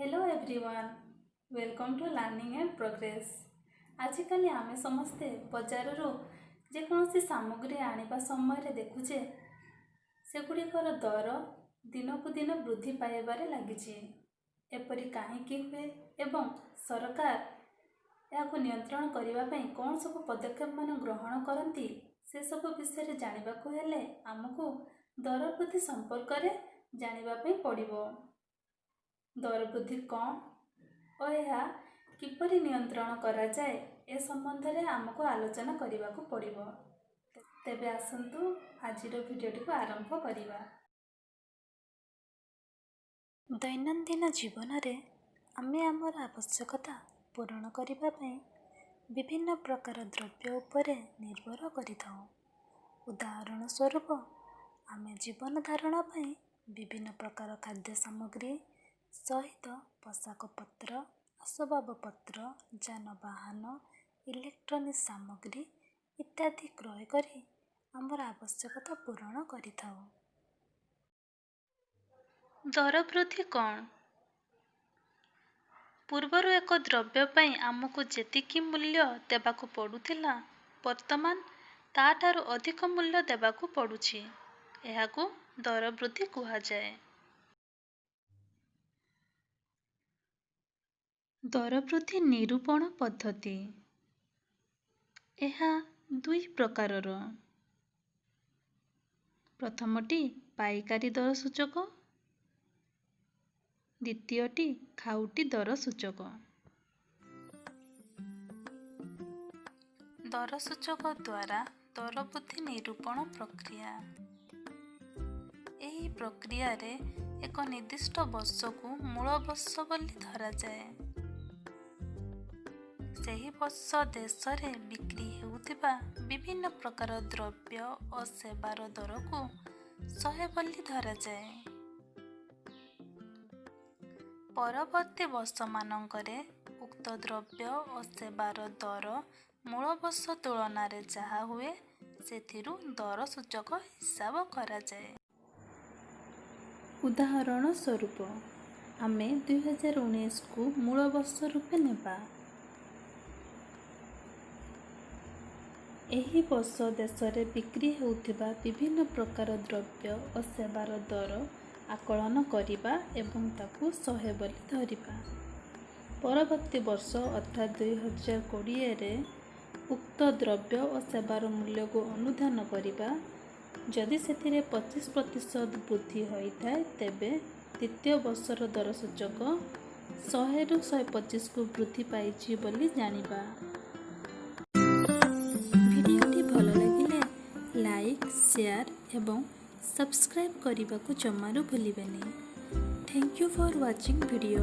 Hello everyone, welcome to learning and progress. आजिकल आमे समस्ते बजार जेकोसी सामग्री आनिबा समय देखुचे सेगुड़िकर दर दिन को दिन वृद्धि पाइबारे लगी। एपरी कहीं हुए एवं सरकार या नियंत्रण करने कौन सब पदक्षेप मान ग्रहण करती से सब विषय जानवाक हेले आमको दर वृद्धि संपर्क में जानवाई पड़ो। दर वृद्धि कौन और यह किपरि नियंत्रण करा जाए ए संबंध में आमको आलोचना करने को पड़ो। तेबे आसंतु आजिर भिडियोटी को आरंभ करिबा। दैनंदिन जीवन रे आमे आमर आवश्यकता पूरण करिबा पई विभिन्न प्रकार द्रव्य उपरे निर्भर करिथाउ। उदाहरण स्वरूप आमे जीवन धारण पई विभिन्न प्रकार खाद्य सामग्री सहित पोशाक पत्र, आसबाब पत्र, जानवाहन, इलेक्ट्रॉनिक सामग्री इत्यादि क्रय करी आमर आवश्यकता पूरण करिथाउ। दर वृद्धि कौन? पूर्वर एक द्रव्य पई आमको जेतिकी मूल्य देबाकू पड़ुथिला वर्तमान ताठारु अधिक मूल्य देबाकू पड़ुछि। एहाकू दर वृद्धि कुहा जाए। दर वृद्धि निरूपण पद्धति एहा दुई प्रकारर। प्रथमटी पाइकारी दर सूचक, द्वितीयटी खाउटी दर सूचक। दर सूचक द्वारा दर वृद्धि निरूपण प्रक्रिया। एही प्रक्रिया रे एक निर्दिष्ट वर्ष को मूल वर्ष बोली धरा जाए। सही वर्ष देश रे बिक्री हेउथिबा विभिन्न प्रकार द्रव्य और सेवार दर को 100 बोली धरा जाए। परवर्ती वर्ष मानकरे उक्त द्रव्य और सेवार दर मूल वर्ष तुलन रे जहा हुए सेथिरु दर सूचक हिसाब करा जाए। उदाहरण स्वरूप आमे 2019 को मूल वर्ष रूपे नेबा। एही वर्ष देश रे बिक्री हेउथिबा विभिन्न प्रकार द्रव्य और सेवार दर आकलन करिबा एवं ताकू 100 बोली धरिबा। परवर्ती वर्ष अर्थात 2020 रे उक्त द्रव्य और सेवार मूल्य को अनुधान करिबा। जदि सेथिरे 25% वृद्धि होइथाय तेबे द्वितीय वर्षर दर सूचक 100 रु 125 को वृद्धि पाइछि बोली जानिबा। भिडियोटी भल लागिले लाइक, शेयर एवं सब्सक्राइब करने को जमारू भूलिबेनी। Thank you for watching video.